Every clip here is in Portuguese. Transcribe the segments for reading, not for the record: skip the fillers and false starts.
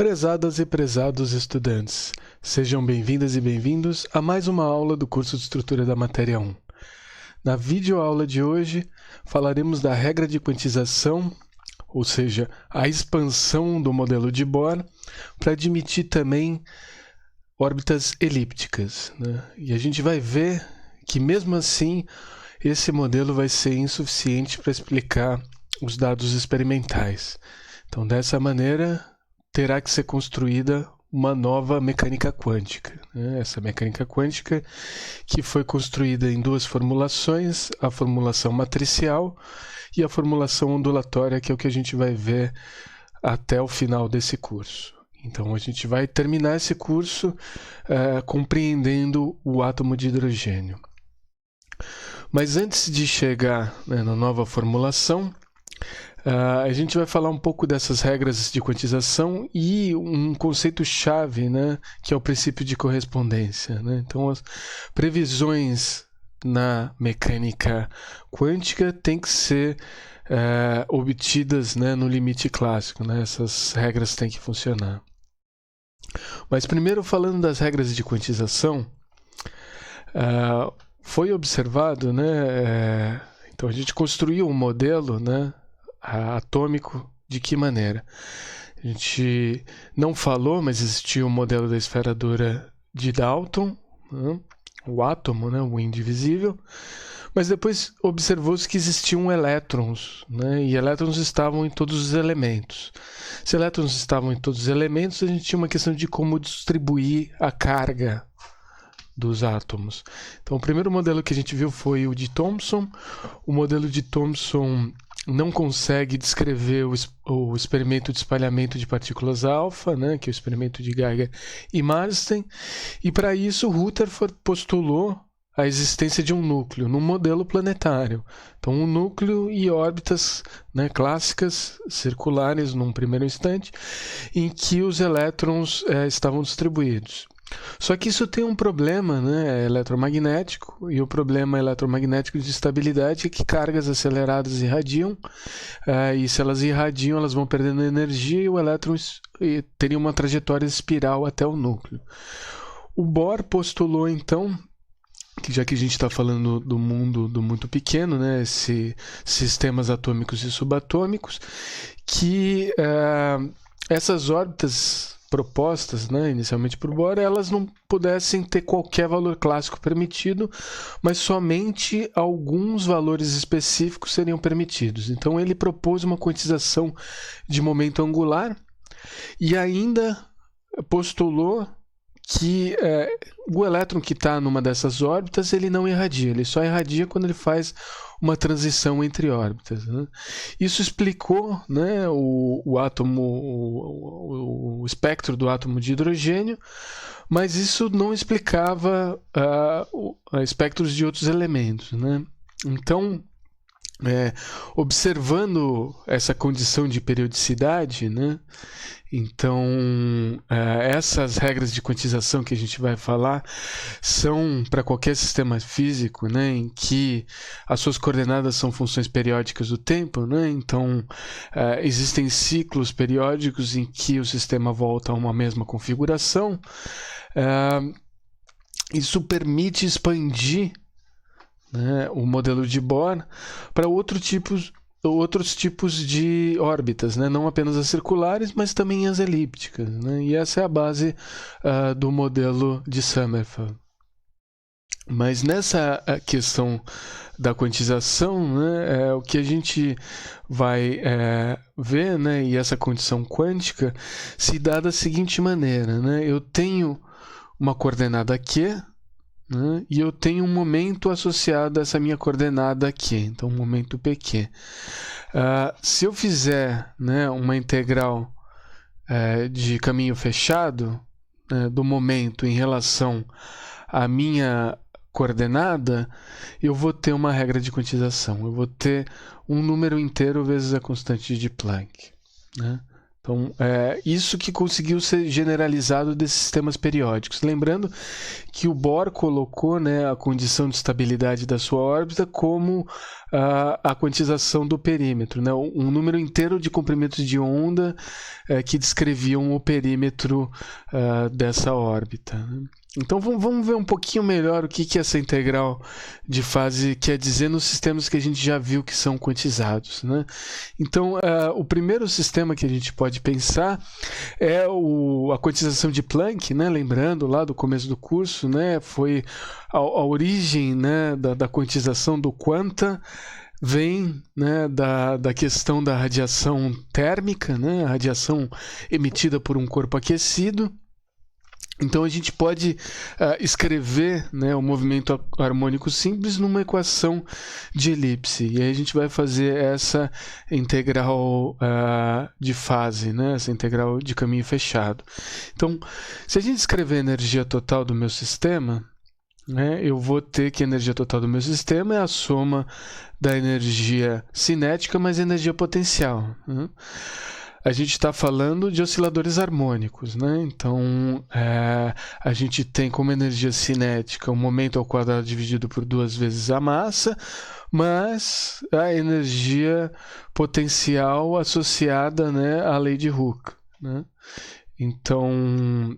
Prezadas e prezados estudantes, sejam bem-vindas e bem-vindos a mais uma aula do curso de Estrutura da Matéria 1. Na videoaula de hoje, falaremos da regra de quantização, ou seja, a expansão do modelo de Bohr, para admitir também órbitas elípticas, né? E a gente vai ver que, mesmo assim, esse modelo vai ser insuficiente para explicar os dados experimentais. Então, dessa maneira, terá que ser construída uma nova mecânica quântica, né? Essa mecânica quântica que foi construída em duas formulações, a formulação matricial e a formulação ondulatória, que é o que a gente vai ver até o final desse curso. Então, a gente vai terminar esse curso compreendendo o átomo de hidrogênio. Mas antes de chegar, né, na nova formulação, a gente vai falar um pouco dessas regras de quantização e um conceito-chave, né, que é o princípio de correspondência, né? Então, as previsões na mecânica quântica têm que ser obtidas, né, no limite clássico, né? Essas regras têm que funcionar. Mas primeiro, falando das regras de quantização, foi observado, né, então a gente construiu um modelo, né, atômico. De que maneira? A gente não falou, mas existia o modelo da esfera dura de Dalton, né? O átomo, né? O indivisível, mas depois observou-se que existiam elétrons, né? E elétrons estavam em todos os elementos. Se elétrons estavam em todos os elementos, a gente tinha uma questão de como distribuir a carga dos átomos. Então, o primeiro modelo que a gente viu foi o de Thomson. O modelo de Thomson não consegue descrever o experimento de espalhamento de partículas alfa, né, que é o experimento de Geiger e Marsden, e para isso Rutherford postulou a existência de um núcleo num modelo planetário. Então, um núcleo e órbitas, né, clássicas, circulares num primeiro instante, em que os elétrons estavam distribuídos. Só que isso tem um problema, né, eletromagnético, e o problema eletromagnético de estabilidade é que cargas aceleradas irradiam, e se elas irradiam, elas vão perdendo energia e o elétron teria uma trajetória espiral até o núcleo. O Bohr postulou, então, que já que a gente está falando do mundo do muito pequeno, né, sistemas atômicos e subatômicos, que essas órbitas propostas, né, inicialmente por Bohr, elas não pudessem ter qualquer valor clássico permitido, mas somente alguns valores específicos seriam permitidos. Então ele propôs uma quantização de momento angular e ainda postulou que o elétron que está numa dessas órbitas, ele não irradia, ele só irradia quando ele faz uma transição entre órbitas, né? Isso explicou, né, o átomo, o espectro do átomo de hidrogênio, mas isso não explicava espectros de outros elementos, né? Então, observando essa condição de periodicidade, né, então essas regras de quantização que a gente vai falar são para qualquer sistema físico, né, em que as suas coordenadas são funções periódicas do tempo, né? Então existem ciclos periódicos em que o sistema volta a uma mesma configuração. Isso permite expandir, né, o modelo de Bohr para outros tipos de órbitas, né? Não apenas as circulares, mas também as elípticas, né? E essa é a base do modelo de Sommerfeld. Mas nessa questão da quantização, né, o que a gente vai ver, né, e essa condição quântica se dá da seguinte maneira, né? Eu tenho uma coordenada Q, né, e eu tenho um momento associado a essa minha coordenada aqui, então um momento PQ. Se eu fizer, né, uma integral de caminho fechado, do momento em relação à minha coordenada, eu vou ter uma regra de quantização. Eu vou ter um número inteiro vezes a constante de Planck, né? Então, isso que conseguiu ser generalizado desses sistemas periódicos. Lembrando que o Bohr colocou, né, a condição de estabilidade da sua órbita como a quantização do perímetro, né, um número inteiro de comprimentos de onda que descreviam o perímetro dessa órbita, né? Então vamos ver um pouquinho melhor o que essa integral de fase quer dizer nos sistemas que a gente já viu que são quantizados, né? Então o primeiro sistema que a gente pode pensar é a quantização de Planck, né? Lembrando lá do começo do curso, né? Foi a origem, né, da quantização do quanta vem, né, da questão da radiação térmica, né? A radiação emitida por um corpo aquecido. Então a gente pode escrever, né, o movimento harmônico simples numa equação de elipse. E aí a gente vai fazer essa integral de fase, né, essa integral de caminho fechado. Então, se a gente escrever a energia total do meu sistema, né, eu vou ter que a energia total do meu sistema é a soma da energia cinética mais energia potencial, né? A gente está falando de osciladores harmônicos, né? Então, a gente tem como energia cinética o momento ao quadrado dividido por 2 vezes a massa, mas a energia potencial associada, né, à lei de Hooke, né? Então,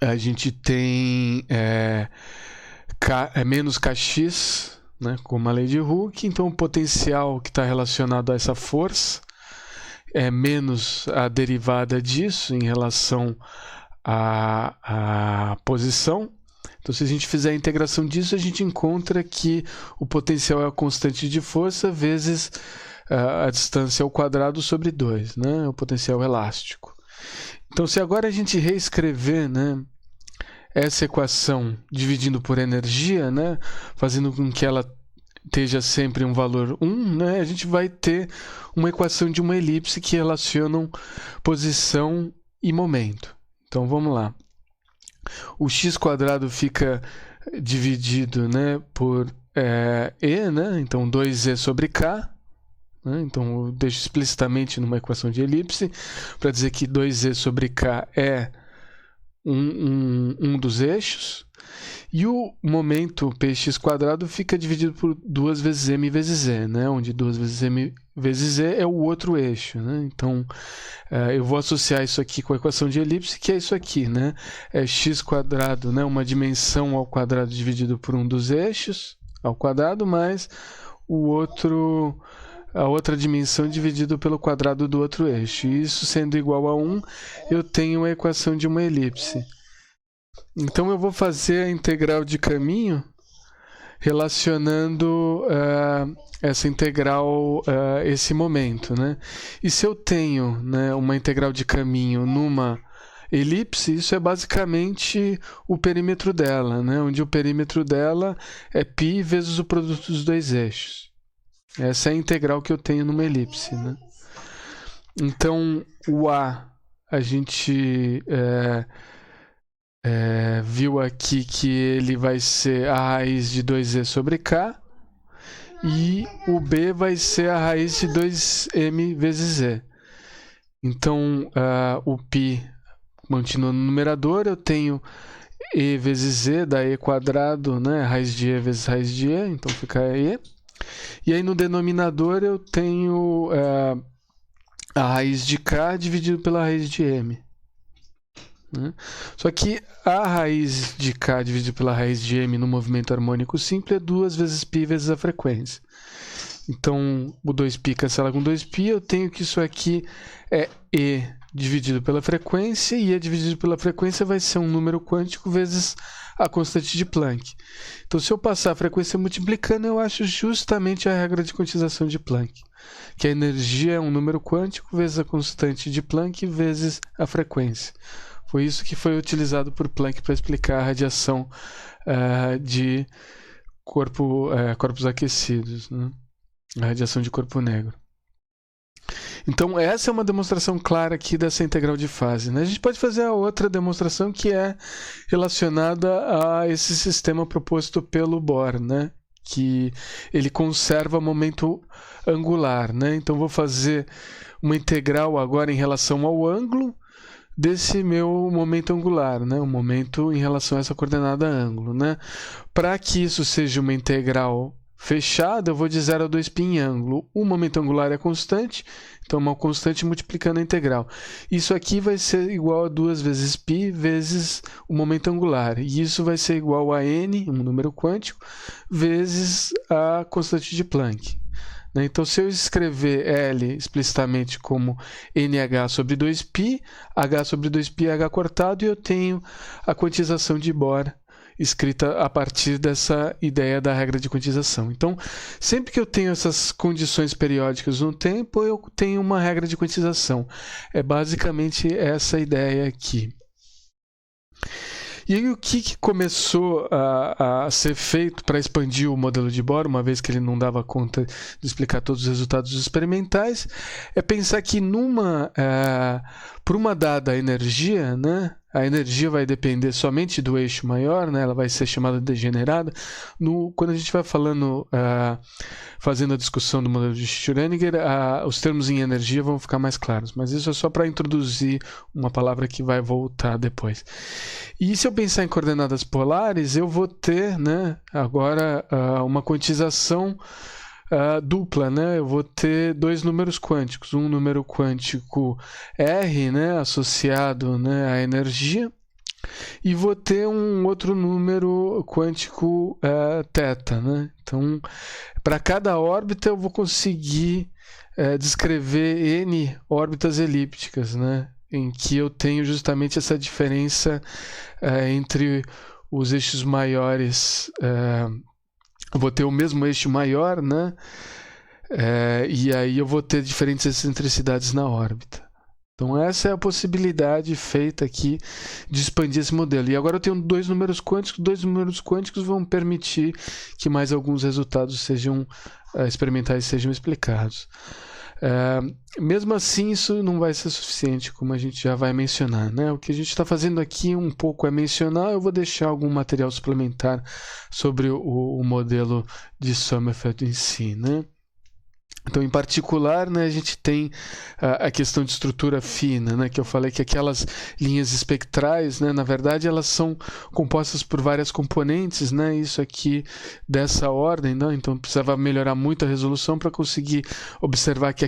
a gente tem menos kx, né, como a lei de Hooke. Então, o potencial que está relacionado a essa força é menos a derivada disso em relação à posição. Então, se a gente fizer a integração disso, a gente encontra que o potencial é a constante de força vezes a distância ao quadrado sobre 2, né? O potencial elástico. Então, se agora a gente reescrever, né, essa equação dividindo por energia, né, fazendo com que ela esteja sempre um valor 1, né, a gente vai ter uma equação de uma elipse que relacionam posição e momento. Então vamos lá. O x² fica dividido, né, por E, né, então 2e sobre k. Né, então eu deixo explicitamente numa equação de elipse para dizer que 2e sobre k é um dos eixos. E o momento px² fica dividido por 2 vezes m vezes e, né? Onde 2 vezes m vezes e é o outro eixo, né? Então, eu vou associar isso aqui com a equação de elipse, que é isso aqui, né? É x², né? Uma dimensão ao quadrado dividido por um dos eixos ao quadrado, mais a outra dimensão dividido pelo quadrado do outro eixo. E isso sendo igual a 1, eu tenho a equação de uma elipse. Então eu vou fazer a integral de caminho relacionando essa integral, esse momento, né? E se eu tenho, né, uma integral de caminho numa elipse, isso é basicamente o perímetro dela, né? Onde o perímetro dela é π vezes o produto dos dois eixos. Essa é a integral que eu tenho numa elipse, né? Então o A a gente viu aqui que ele vai ser a raiz de 2e sobre k, e o B vai ser a raiz de 2m vezes e. Então, o π continua no numerador, eu tenho e vezes e, dá e², né? Raiz de e vezes raiz de e, então fica e. E aí no denominador eu tenho a raiz de k dividido pela raiz de m. Né? Só que a raiz de k dividido pela raiz de m no movimento harmônico simples é 2 vezes π vezes a frequência. Então, o 2π cancela com 2π, eu tenho que isso aqui é e dividido pela frequência, e e dividido pela frequência vai ser um número quântico vezes a constante de Planck. Então, se eu passar a frequência multiplicando, eu acho justamente a regra de quantização de Planck, que a energia é um número quântico vezes a constante de Planck vezes a frequência. Foi isso que foi utilizado por Planck para explicar a radiação de corpos aquecidos, né? A radiação de corpo negro. Então, essa é uma demonstração clara aqui dessa integral de fase, né? A gente pode fazer a outra demonstração que é relacionada a esse sistema proposto pelo Bohr, né? que ele conserva momento angular, né? Então vou fazer uma integral agora em relação ao ângulo desse meu momento angular, né? O momento em relação a essa coordenada ângulo, né? Para que isso seja uma integral fechada, eu vou de 0 a 2π em ângulo. O momento angular é constante, então uma constante multiplicando a integral. Isso aqui vai ser igual a 2 vezes π vezes o momento angular. E isso vai ser igual a n, um número quântico, vezes a constante de Planck. Então, se eu escrever L explicitamente como NH sobre 2π, H sobre 2π é H cortado, e eu tenho a quantização de Bohr escrita a partir dessa ideia da regra de quantização. Então, sempre que eu tenho essas condições periódicas no tempo, eu tenho uma regra de quantização. É basicamente essa ideia aqui. E aí, o que começou a ser feito para expandir o modelo de Bohr, uma vez que ele não dava conta de explicar todos os resultados experimentais, é pensar que por uma dada energia, né, a energia vai depender somente do eixo maior, né, ela vai ser chamada degenerada. Quando a gente vai fazendo a discussão do modelo de Schrödinger, os termos em energia vão ficar mais claros, mas isso é só para introduzir uma palavra que vai voltar depois. E se eu pensar em coordenadas polares, eu vou ter, né, agora uma quantização dupla, né? Eu vou ter dois números quânticos, um número quântico R, né, associado, né, à energia, e vou ter um outro número quântico θ, né? Então, para cada órbita eu vou conseguir descrever n órbitas elípticas, né, em que eu tenho justamente essa diferença entre os eixos maiores. Eu vou ter o mesmo eixo maior, né? E aí eu vou ter diferentes excentricidades na órbita. Então essa é a possibilidade feita aqui de expandir esse modelo. E agora eu tenho dois números quânticos vão permitir que mais alguns resultados experimentais sejam explicados. Mesmo assim, isso não vai ser suficiente, como a gente já vai mencionar, né? O que a gente está fazendo aqui um pouco é mencionar. Eu vou deixar algum material suplementar sobre o modelo de Sommerfeld em si, né? Então, em particular, né, a gente tem a questão de estrutura fina, né, que eu falei que aquelas linhas espectrais, né, na verdade, elas são compostas por várias componentes, né, isso aqui dessa ordem, né, então precisava melhorar muito a resolução para conseguir observar que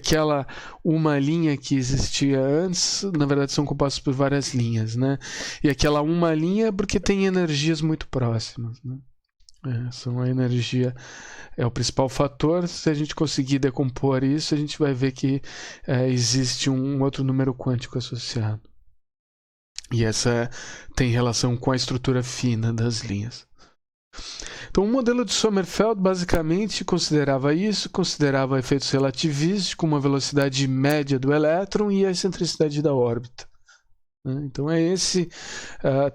uma linha que existia antes, na verdade, são compostas por várias linhas, né, e aquela uma linha é porque tem energias muito próximas, né. A energia é o principal fator. Se a gente conseguir decompor isso, a gente vai ver que existe um outro número quântico associado. E essa tem relação com a estrutura fina das linhas. Então, o modelo de Sommerfeld basicamente considerava efeitos relativísticos, uma velocidade média do elétron e a excentricidade da órbita. Então é esse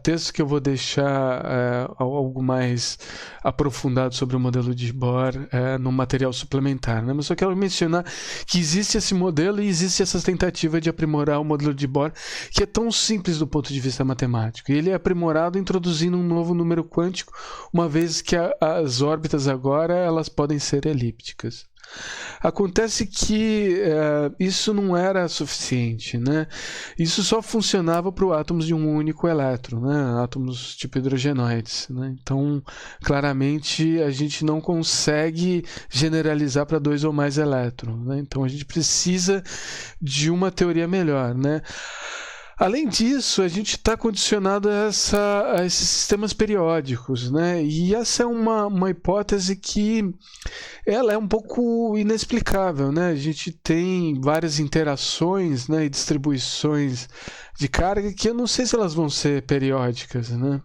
texto que eu vou deixar algo mais aprofundado sobre o modelo de Bohr no material suplementar, né? Mas só quero mencionar que existe esse modelo e existe essa tentativa de aprimorar o modelo de Bohr, que é tão simples do ponto de vista matemático. E ele é aprimorado introduzindo um novo número quântico, uma vez que as órbitas agora elas podem ser elípticas. Acontece que isso não era suficiente, né? Isso só funcionava para átomos de um único elétron, né? Átomos tipo hidrogenoides, né? Então, claramente, a gente não consegue generalizar para dois ou mais elétrons, né? Então, a gente precisa de uma teoria melhor, né? Além disso, a gente está condicionado a esses sistemas periódicos, né? E essa é uma hipótese que ela é um pouco inexplicável, né? A gente tem várias interações, né, e distribuições de carga que eu não sei se elas vão ser periódicas, né?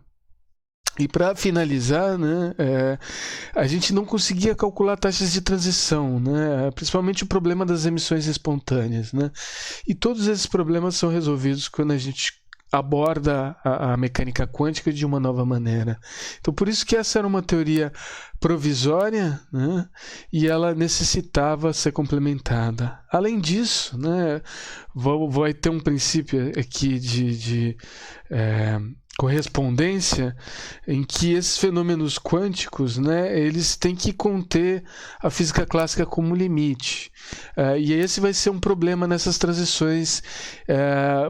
E para finalizar, né, a gente não conseguia calcular taxas de transição, né, principalmente o problema das emissões espontâneas, né, e todos esses problemas são resolvidos quando a gente aborda a mecânica quântica de uma nova maneira. Então, por isso que essa era uma teoria provisória, né, e ela necessitava ser complementada. Além disso, né, vai ter um princípio aqui correspondência em que esses fenômenos quânticos, né, eles têm que conter a física clássica como limite. E esse vai ser um problema nessas transições,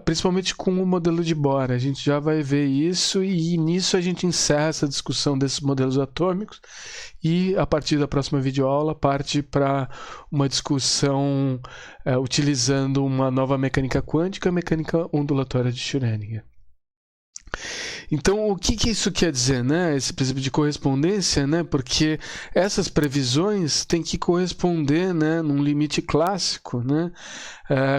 principalmente com o modelo de Bohr. A gente já vai ver isso, e nisso a gente encerra essa discussão desses modelos atômicos, e a partir da próxima videoaula parte para uma discussão utilizando uma nova mecânica quântica, a mecânica ondulatória de Schrödinger. Então, o que isso quer dizer, né? Esse princípio de correspondência, né? Porque essas previsões têm que corresponder, né, num limite clássico, né?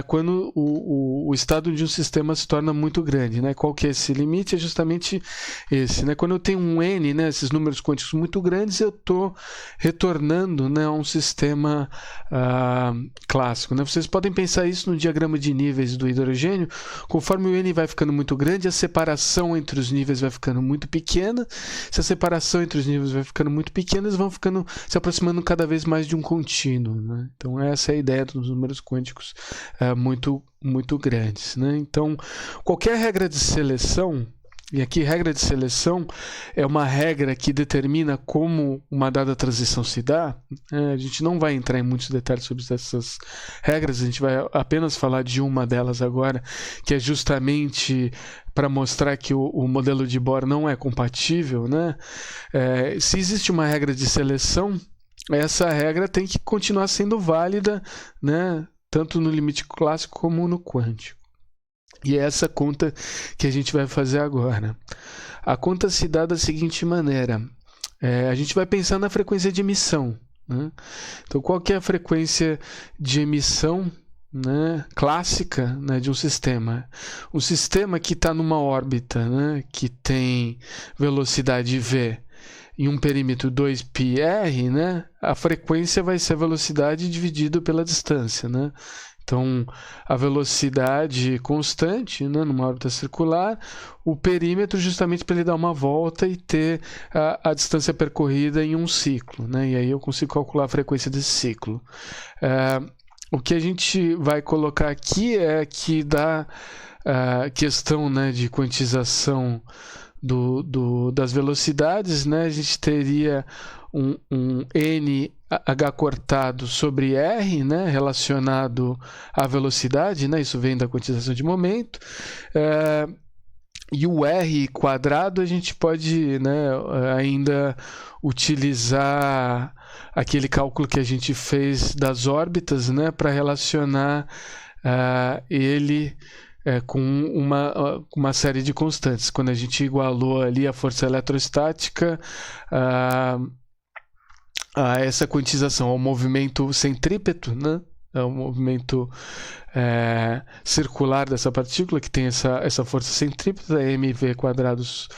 Quando o estado de um sistema se torna muito grande, né? Qual que é esse limite? É justamente esse, né? Quando eu tenho um n, né, esses números quânticos muito grandes, eu estou retornando, né, a um sistema clássico, né? Vocês podem pensar isso no diagrama de níveis do hidrogênio. Conforme o n vai ficando muito grande, a separação entre os níveis vai ficando muito pequena. Se a separação entre os níveis vai ficando muito pequena, eles vão ficando se aproximando cada vez mais de um contínuo, né? Então essa é a ideia dos números quânticos muito grandes, né? Então qualquer regra de seleção, e aqui regra de seleção é uma regra que determina como uma dada transição se dá. A gente não vai entrar em muitos detalhes sobre essas regras, a gente vai apenas falar de uma delas agora, que é justamente para mostrar que o modelo de Bohr não é compatível, né? Se existe uma regra de seleção, essa regra tem que continuar sendo válida, né, tanto no limite clássico como no quântico. E é essa conta que a gente vai fazer agora. A conta se dá da seguinte maneira. A gente vai pensar na frequência de emissão, né? Então, qual que é a frequência de emissão, né, clássica, né, de um sistema? Um sistema que está numa órbita, né, que tem velocidade v em um perímetro 2πr, né, a frequência vai ser a velocidade dividido pela distância, né? Então, a velocidade constante, né, numa órbita circular, o perímetro justamente para ele dar uma volta e ter a distância percorrida em um ciclo, né? E aí eu consigo calcular a frequência desse ciclo. O que a gente vai colocar aqui é que da questão, né, de quantização das velocidades, né, a gente teria um NH cortado sobre R, né, relacionado à velocidade, né, isso vem da quantização de momento, e o R quadrado a gente pode, né, ainda utilizar aquele cálculo que a gente fez das órbitas, né, para relacionar ele com uma série de constantes. Quando a gente igualou ali a força eletrostática a essa quantização, ao movimento centrípeto, né? Ao movimento circular dessa partícula, que tem essa força centrípeta, mv quadrados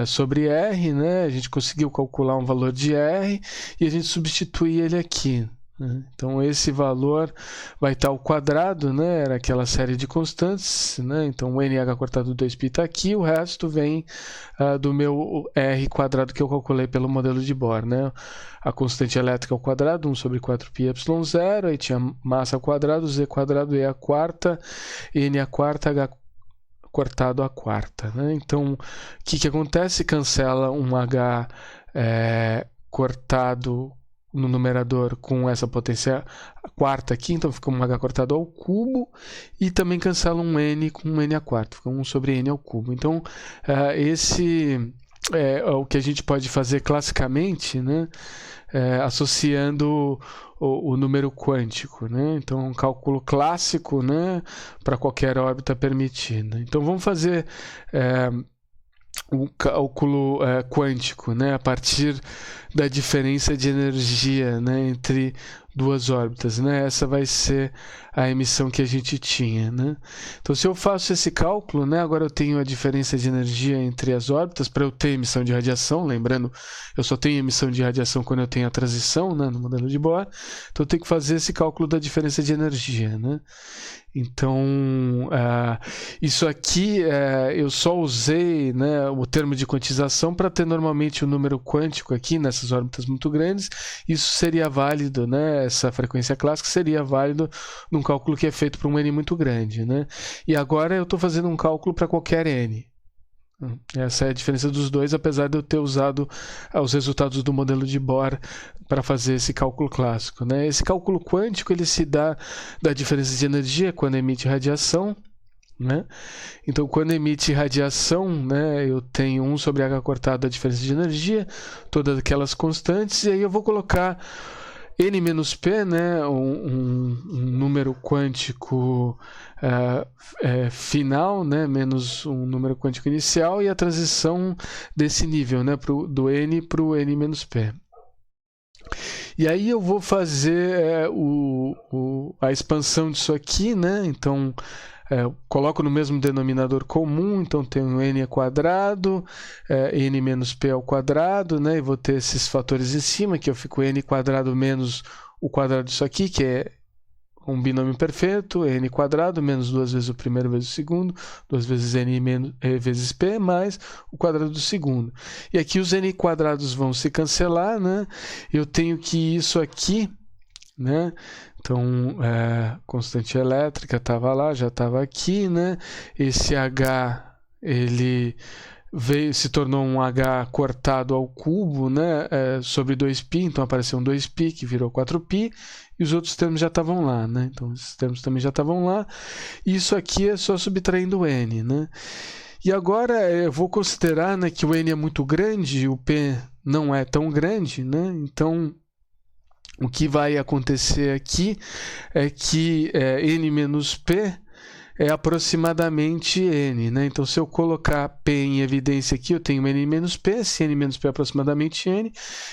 sobre R, né? A gente conseguiu calcular um valor de R e a gente substitui ele aqui. Então esse valor vai estar ao quadrado, né? Era aquela série de constantes, né? Então o NH cortado 2π está aqui, o resto vem do meu R quadrado que eu calculei pelo modelo de Bohr, né? A constante elétrica ao quadrado, 1 sobre 4πε0, aí tinha massa ao quadrado, Z quadrado, E a quarta, N a quarta, H cortado a quarta, né? Então o que acontece? Cancela um H cortado no numerador com essa potência quarta aqui, então fica um H cortado ao cubo, e também cancela um N com um N a quarto, fica 1 sobre N ao cubo. Então esse é o que a gente pode fazer classicamente, né, associando o número quântico, né? Então um cálculo clássico, né, para qualquer órbita permitida. Então vamos fazer o cálculo quântico, né, a partir da diferença de energia, né, entre duas órbitas, né? Essa vai ser a emissão que a gente tinha, né? Então, se eu faço esse cálculo, né, agora eu tenho a diferença de energia entre as órbitas para eu ter emissão de radiação. Lembrando, eu só tenho emissão de radiação quando eu tenho a transição, né, no modelo de Bohr. Então, eu tenho que fazer esse cálculo da diferença de energia, né? Então, isso aqui eu só usei, né, o termo de quantização para ter normalmente o número quântico aqui nessas órbitas muito grandes. Isso seria válido, né, essa frequência clássica seria válido num cálculo que é feito para um N muito grande, né? E agora eu estou fazendo um cálculo para qualquer N. Essa é a diferença dos dois, apesar de eu ter usado os resultados do modelo de Bohr para fazer esse cálculo clássico, né? Esse cálculo quântico ele se dá da diferença de energia quando emite radiação, né? Então, quando emite radiação, né, eu tenho 1 sobre h cortado a diferença de energia, todas aquelas constantes, e aí eu vou colocar n-p, né, um número quântico final, né, menos um número quântico inicial, e a transição desse nível, né, do n para o n-p. E aí eu vou fazer a expansão disso aqui, né, então coloco no mesmo denominador comum, então tenho n quadrado, n menos p ao quadrado, né? E vou ter esses fatores em cima, que eu fico n quadrado menos o quadrado disso aqui, que é um binômio perfeito, n quadrado menos 2 vezes o primeiro vezes o segundo, 2 vezes n vezes p, mais o quadrado do segundo. E aqui os n quadrados vão se cancelar, né? Eu tenho que isso aqui, né? Então, constante elétrica estava lá, já estava aqui, né? Esse H, ele se tornou um H cortado ao cubo, né? Sobre 2π, então apareceu um 2π, que virou 4π, e os outros termos já estavam lá, né? Então, esses termos também já estavam lá. E isso aqui é só subtraindo o n, né? E agora eu vou considerar, né, que o n é muito grande, o p não é tão grande, né? Então, o que vai acontecer aqui é que n menos p é aproximadamente n, né? Então, se eu colocar p em evidência aqui, eu tenho n menos p, se n menos p é aproximadamente n,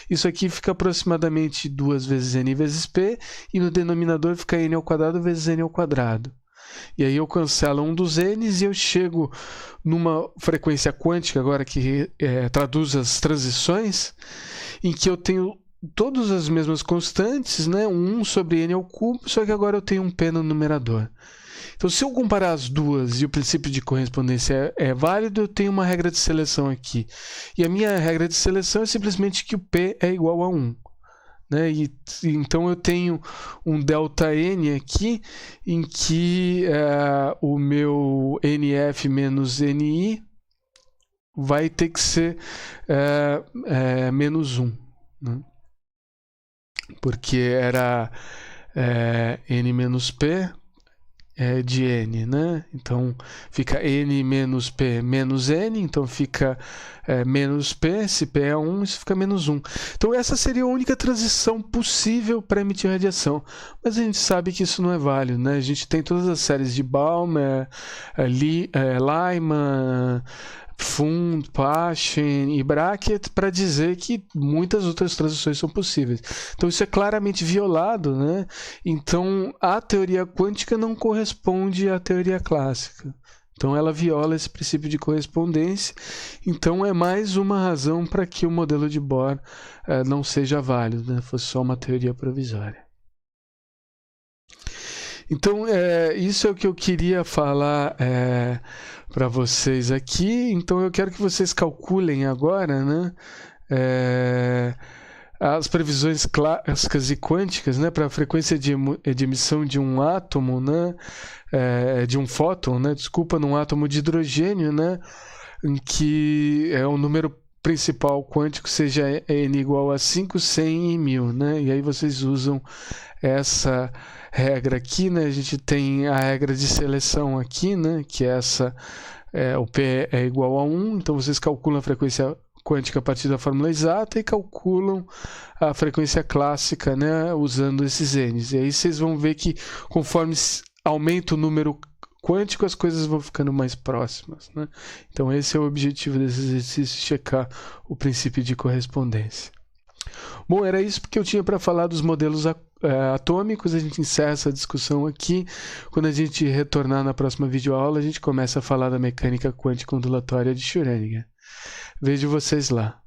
isso aqui fica aproximadamente 2 vezes n vezes p, e no denominador fica n ao quadrado vezes n ao quadrado. E aí eu cancelo um dos n's e eu chego numa frequência quântica, agora que traduz as transições, em que eu tenho todas as mesmas constantes, né? 1 sobre n ao cubo, só que agora eu tenho um p no numerador. Então, se eu comparar as duas e o princípio de correspondência é válido, eu tenho uma regra de seleção aqui. E a minha regra de seleção é simplesmente que o p é igual a 1. Né? Então, eu tenho um ΔN aqui, em que o meu NF menos NI vai ter que ser menos 1. Né? Porque era n menos p de n, né? Então, fica n menos p menos n, então fica menos p, se p é 1, isso fica menos 1. Então, essa seria a única transição possível para emitir radiação. Mas a gente sabe que isso não é válido, né? A gente tem todas as séries de Balmer, Lyman, Pfund, Paschen e Brackett para dizer que muitas outras transições são possíveis. Então isso é claramente violado, né? Então a teoria quântica não corresponde à teoria clássica. Então ela viola esse princípio de correspondência. Então é mais uma razão para que o modelo de Bohr não seja válido, né? Fosse só uma teoria provisória. Então, isso é o que eu queria falar para vocês aqui. Então, eu quero que vocês calculem agora, né, as previsões clássicas e quânticas, né, para a frequência de emissão de um átomo, né, de um fóton, né, desculpa, num átomo de hidrogênio, né, em que o número principal quântico seja n igual a 5, 100 e 1000, né? E aí vocês usam essa regra aqui, né? A gente tem a regra de seleção aqui, né? Que é essa, o P é igual a 1, então vocês calculam a frequência quântica a partir da fórmula exata e calculam a frequência clássica, né? Usando esses n's. E aí vocês vão ver que conforme aumenta o número quântico, as coisas vão ficando mais próximas, né? Então esse é o objetivo desse exercício, checar o princípio de correspondência. Bom, era isso que eu tinha para falar dos modelos atômicos. A gente encerra essa discussão aqui. Quando a gente retornar na próxima videoaula, a gente começa a falar da mecânica quântica ondulatória de Schrödinger. Vejo vocês lá.